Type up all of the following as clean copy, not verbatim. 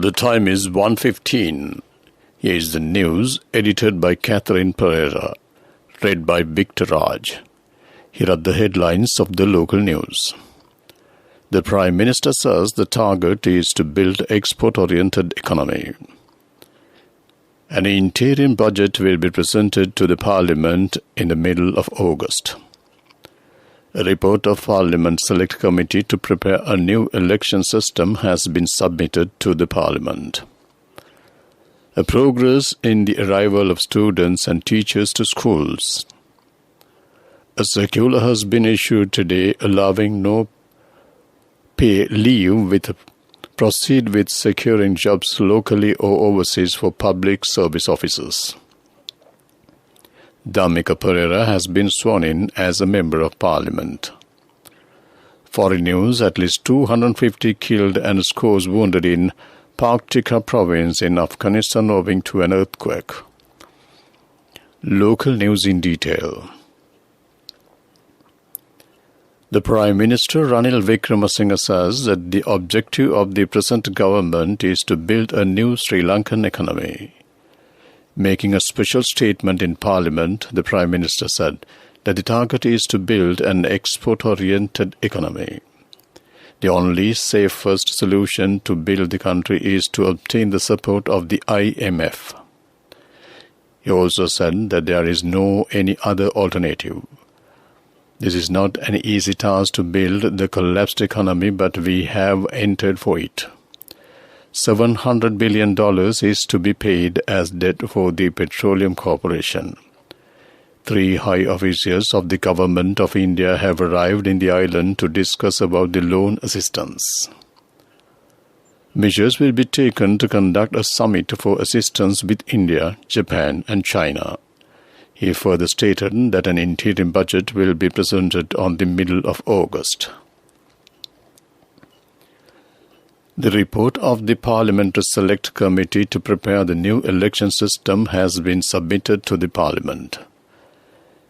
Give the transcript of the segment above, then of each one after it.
The time is 1:15. Here is the news, edited by Catherine Pereira, read by Victor Raj. Here are the headlines of the local news. The Prime Minister says the target is to build export-oriented economy. An interim budget will be presented to the Parliament in the middle of August. A report of Parliament Select Committee to prepare a new election system has been submitted to the Parliament. A progress in the arrival of students and teachers to schools. A circular has been issued today allowing no pay leave with proceed with securing jobs locally or overseas for public service officers. Dhammika Pereira has been sworn in as a Member of Parliament. Foreign news, at least 250 killed and scores wounded in Paktika province in Afghanistan owing to an earthquake. Local news in detail. The Prime Minister Ranil Wickremesinghe says that the objective of the present government is to build a new Sri Lankan economy. Making a special statement in Parliament, the Prime Minister said that the target is to build an export-oriented economy. The only safest solution to build the country is to obtain the support of the IMF. He also said that there is no any other alternative. This is not an easy task to build the collapsed economy, but we have entered for it. $700 billion is to be paid as debt for the Petroleum Corporation. 3 high officials of the Government of India have arrived in the island to discuss about the loan assistance. Measures will be taken to conduct a summit for assistance with India, Japan and China. He further stated that an interim budget will be presented on the middle of August. The report of the Parliamentary Select Committee to prepare the new election system has been submitted to the Parliament.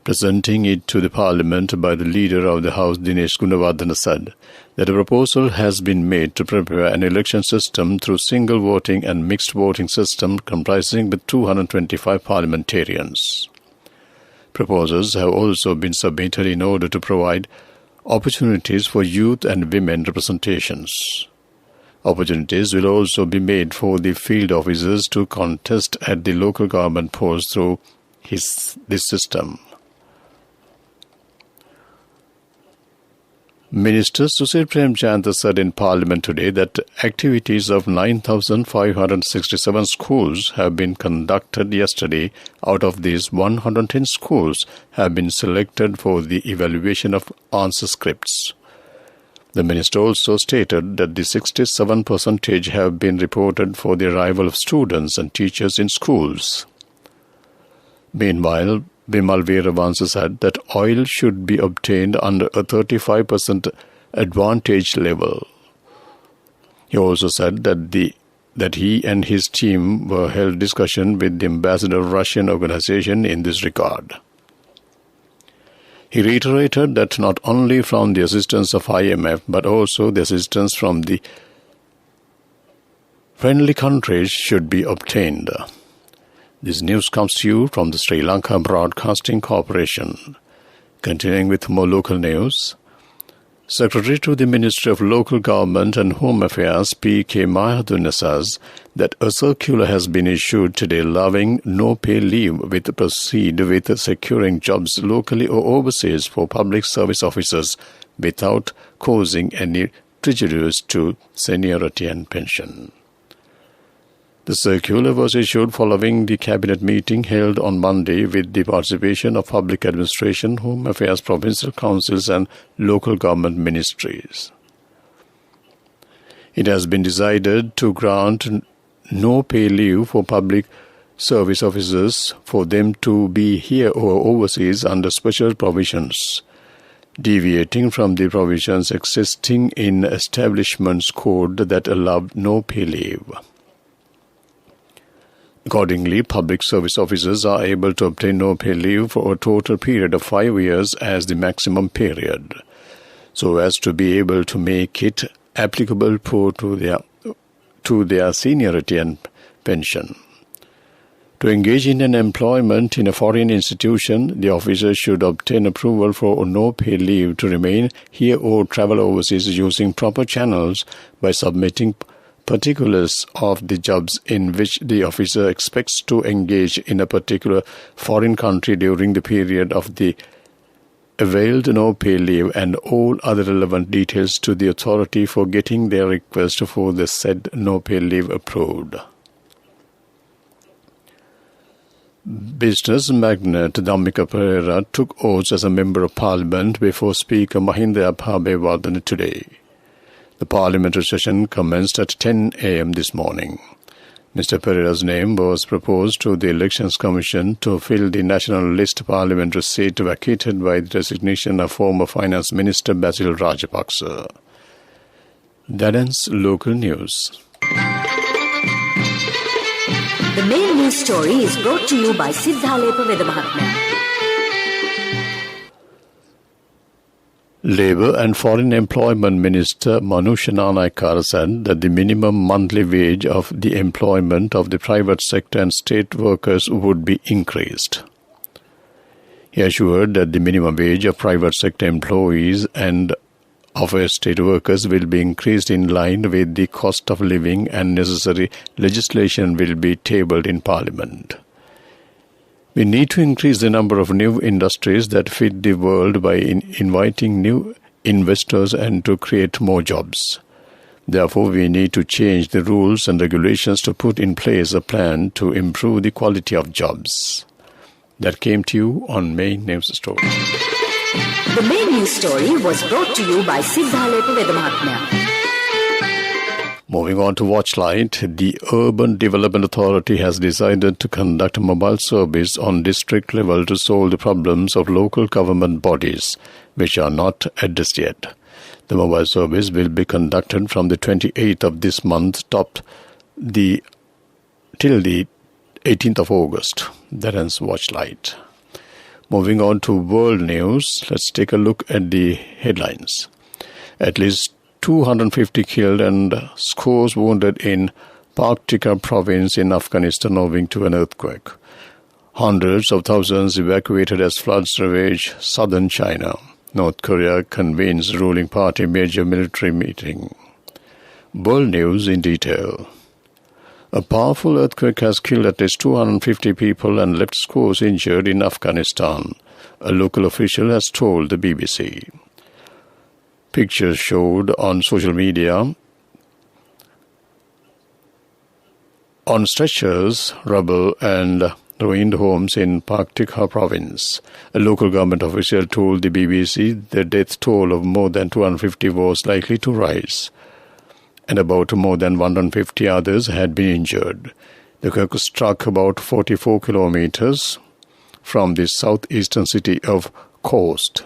Presenting it to the Parliament by the Leader of the House, Dinesh Gunawardena, said that a proposal has been made to prepare an election system through single voting and mixed voting system comprising with 225 parliamentarians. Proposals have also been submitted in order to provide opportunities for youth and women representations. Opportunities will also be made for the field officers to contest at the local government polls through this system. Minister Sushil Premchandra said in Parliament today that activities of 9,567 schools have been conducted yesterday. Out of these, 110 schools have been selected for the evaluation of answer scripts. The minister also stated that the 67% have been reported for the arrival of students and teachers in schools. Meanwhile, Bimal Veeravansa said that oil should be obtained under a 35% advantage level. He also said that he and his team were held discussion with the ambassador of Russian organization in this regard. He reiterated that not only from the assistance of IMF but also the assistance from the friendly countries should be obtained. This news comes to you from the Sri Lanka Broadcasting Corporation. Continuing with more local news, Secretary to the Ministry of Local Government and Home Affairs P.K. Mahaduna says that a circular has been issued today allowing no pay leave with proceed with securing jobs locally or overseas for public service officers without causing any prejudice to seniority and pension. The circular was issued following the cabinet meeting held on Monday with the participation of Public Administration, Home Affairs, Provincial Councils and local government ministries. It has been decided to grant no pay leave for public service officers for them to be here or overseas under special provisions, deviating from the provisions existing in Establishments Code that allowed no pay leave. Accordingly, public service officers are able to obtain no pay leave for a total period of 5 years as the maximum period, so as to be able to make it applicable to to their seniority and pension. To engage in an employment in a foreign institution, the officer should obtain approval for no-pay leave to remain here or travel overseas using proper channels by submitting particulars of the jobs in which the officer expects to engage in a particular foreign country during the period of the availed no-pay leave and all other relevant details to the authority for getting their request for the said no-pay leave approved. Business magnate Dhammika Pereira took oath as a Member of Parliament before Speaker Mahinda Abhabewardene today. The parliamentary session commenced at 10 a.m. this morning. Mr. Pereira's name was proposed to the Elections Commission to fill the National List parliamentary seat vacated by the resignation of former Finance Minister Basil Rajapaksa. That ends local news. The main news story is brought to you by Siddhalepa Vedamahatmya. Labour and Foreign Employment Minister Manusha Nanaikar said that the minimum monthly wage of the employment of the private sector and state workers would be increased. He assured that the minimum wage of private sector employees and of state workers will be increased in line with the cost of living and necessary legislation will be tabled in Parliament. We need to increase the number of new industries that fit the world by inviting new investors and to create more jobs. Therefore, we need to change the rules and regulations to put in place a plan to improve the quality of jobs. That came to you on Main News Story. The main news story was brought to you by Siddhalepa Vedamahatmya. Moving on to Watchlight, the Urban Development Authority has decided to conduct a mobile service on district level to solve the problems of local government bodies, which are not addressed yet. The mobile service will be conducted from the 28th of this month till the 18th of August. That ends Watchlight. Moving on to world news, let's take a look at the headlines. At least 250 killed and scores wounded in Paktika province in Afghanistan owing to an earthquake. Hundreds of thousands evacuated as floods ravage southern China. North Korea convenes ruling party major military meeting. World news in detail. A powerful earthquake has killed at least 250 people and left scores injured in Afghanistan, a local official has told the BBC. Pictures showed on social media on stretchers, rubble and ruined homes in Paktika province. A local government official told the BBC the death toll of more than 250 was likely to rise, and about more than 150 others had been injured. The quake struck about 44 kilometers from the southeastern city of Khost.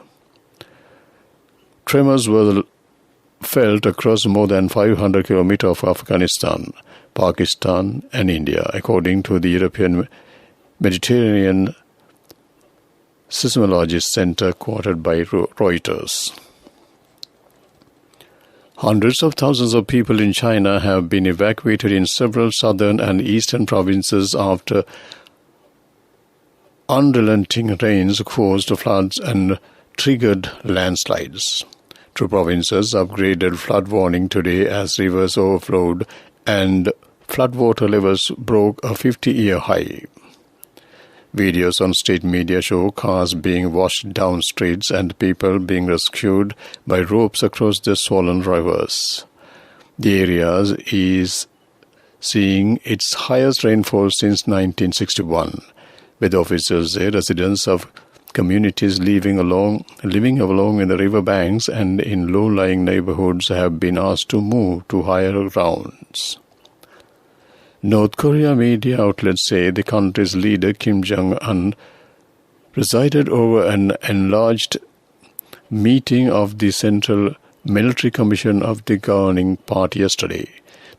Tremors were felt across more than 500 kilometers of Afghanistan, Pakistan and India, according to the European Mediterranean Seismologist Center quoted by Reuters. Hundreds of thousands of people in China have been evacuated in several southern and eastern provinces after unrelenting rains caused floods and triggered landslides. Two provinces upgraded flood warning today as rivers overflowed and floodwater levels broke a 50-year high. Videos on state media show cars being washed down streets and people being rescued by ropes across the swollen rivers. The area is seeing its highest rainfall since 1961, with officials say residents of communities living along in the riverbanks and in low-lying neighborhoods have been asked to move to higher grounds. North Korea media outlets say the country's leader Kim Jong-un presided over an enlarged meeting of the Central Military Commission of the governing party yesterday.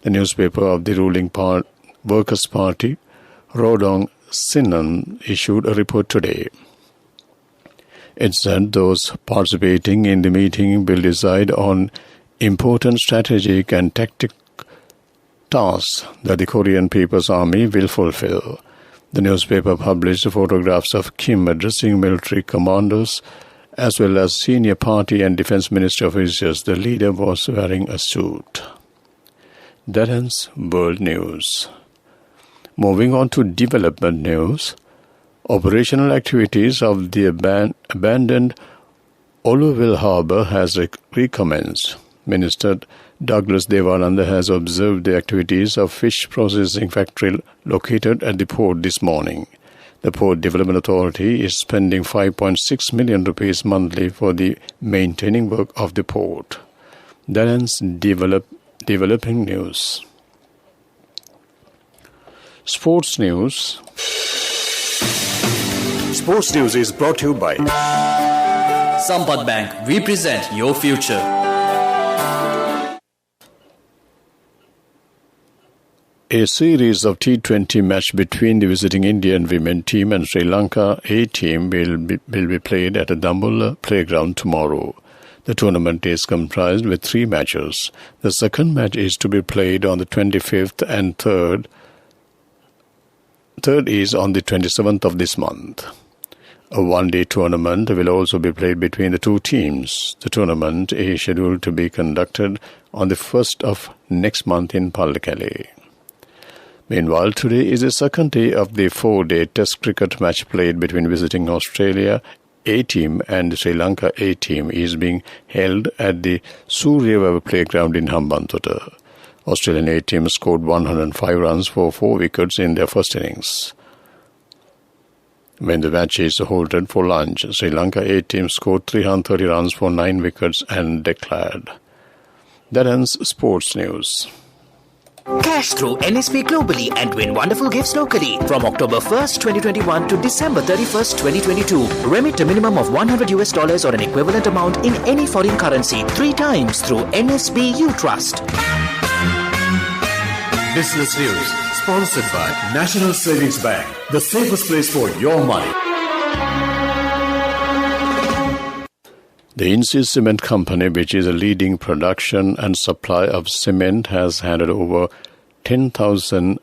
The newspaper of the ruling Workers' Party, Rodong Sinmun, issued a report today. It said those participating in the meeting will decide on important strategic and task that the Korean People's Army will fulfill. The newspaper published photographs of Kim addressing military commanders as well as senior party and defense ministry officials. The leader was wearing a suit. That ends world news. Moving on to development news, operational activities of the abandoned Oloville Harbour has recommenced. Minister Douglas Devananda has observed the activities of fish processing factory located at the port this morning. The Port Development Authority is spending 5.6 million rupees monthly for the maintaining work of the port. That ends developing news. Sports news. Sports news is brought to you by Sampath Bank. We present your future. A series of T20 match between the visiting Indian women team and Sri Lanka A team will be played at a Dambulla playground tomorrow. The tournament is comprised with 3 matches. The second match is to be played on the 25th and third is on the 27th of this month. A one-day tournament will also be played between the two teams. The tournament is scheduled to be conducted on the 1st of next month in Pallekele. Meanwhile, today is the second day of the 4-day Test cricket match played between visiting Australia A team and Sri Lanka A team is being held at the Surya playground in Hambantota. Australian A team scored 105 runs for 4 wickets in their first innings. When the match is halted for lunch, Sri Lanka A team scored 330 runs for 9 wickets and declared. That ends sports news. Cash through NSP globally and win wonderful gifts locally. From October 1st, 2021 to December 31st, 2022. Remit a minimum of $100 or an equivalent amount in any foreign currency 3 times through NSB U Trust. Business News, sponsored by National Savings Bank, the safest place for your money. The Insis Cement Company, which is a leading production and supply of cement, has handed over 10,000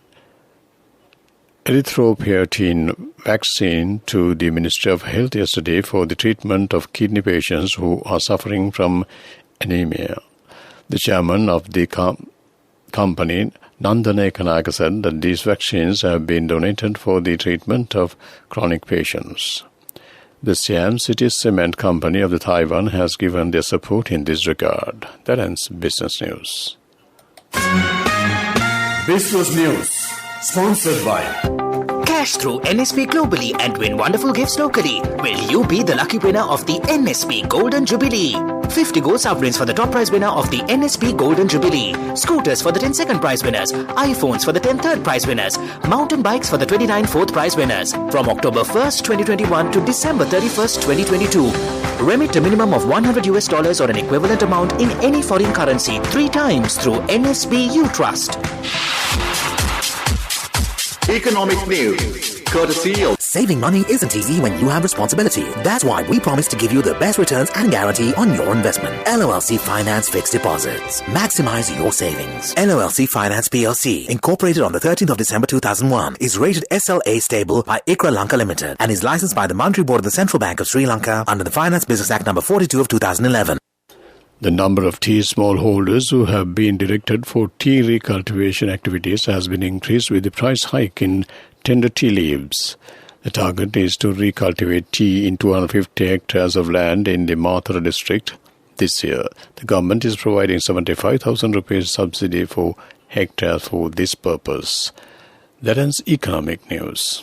erythropoietin vaccine to the Ministry of Health yesterday for the treatment of kidney patients who are suffering from anemia. The chairman of the company, Nandana Kanaka, said that these vaccines have been donated for the treatment of chronic patients. The Siam City Cement Company of the Taiwan has given their support in this regard. That ends business news. Business News, sponsored by Cash through NSP globally and win wonderful gifts locally. Will you be the lucky winner of the NSP Golden Jubilee? 50 gold sovereigns for the top prize winner of the NSP Golden Jubilee. Scooters for the 10 second prize winners. iPhones for the 10 third prize winners. Mountain bikes for the 29 fourth prize winners. From October 1st, 2021 to December 31st, 2022. Remit a minimum of $100 or an equivalent amount in any foreign currency 3 times through NSB U Trust. Economic news, courtesy of... Saving money isn't easy when you have responsibility. That's why we promise to give you the best returns and guarantee on your investment. LOLC Finance Fixed Deposits. Maximize your savings. LOLC Finance PLC, incorporated on the 13th of December 2001, is rated SLA stable by ICRA Lanka Limited and is licensed by the Monetary Board of the Central Bank of Sri Lanka under the Finance Business Act number 42 of 2011. The number of tea smallholders who have been directed for tea recultivation activities has been increased with the price hike in tender tea leaves. The target is to recultivate tea in 250 hectares of land in the Mathura district this year. The government is providing 75,000 rupees subsidy for hectares for this purpose. That ends economic news.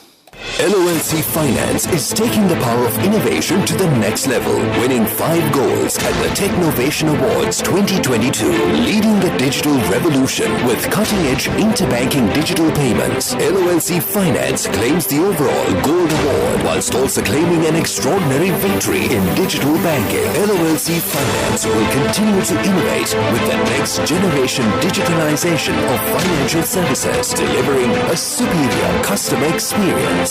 LOLC Finance is taking the power of innovation to the next level, winning 5 golds at the Technovation Awards 2022, leading the digital revolution with cutting-edge interbanking digital payments. LOLC Finance claims the overall gold award, whilst also claiming an extraordinary victory in digital banking. LOLC Finance will continue to innovate with the next generation digitalization of financial services, delivering a superior customer experience.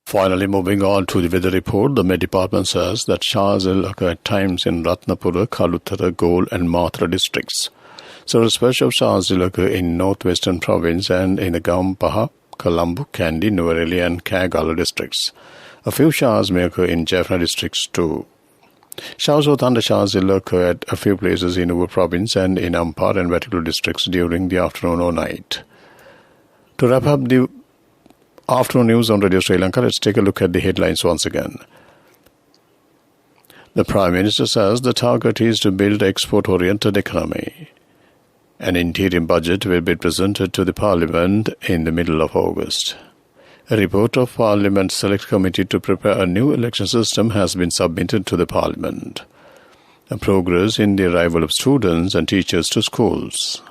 Finally, moving on to the weather report, the Met Department says that showers will occur at times in Ratnapura, Kaluthara, Gol and Mathura districts. Several special showers will occur in northwestern province and in the Gampaha, Colombo, Kandy, Nuvareli and Kagala districts. A few showers may occur in Jaffna districts too. Showers or thunder showers will occur at a few places in Ubud province and in Ampar and Vetikal districts during the afternoon or night. To wrap up the afternoon news on Radio Sri Lanka, let's take a look at the headlines once again. The Prime Minister says the target is to build an export-oriented economy. An interim budget will be presented to the Parliament in the middle of August. A report of Parliament's Select Committee to prepare a new election system has been submitted to the Parliament. A progress in the arrival of students and teachers to schools.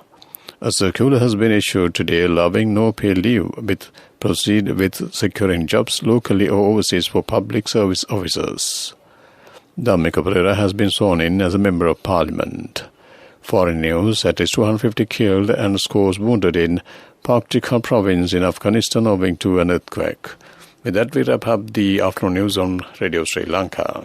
A circular has been issued today allowing no pay leave with proceed with securing jobs locally or overseas for public service officers. Dhammika Perera has been sworn in as a Member of Parliament. Foreign news, at least 250 killed and scores wounded in Paktika province in Afghanistan owing to an earthquake. With that, we wrap up the afternoon news on Radio Sri Lanka.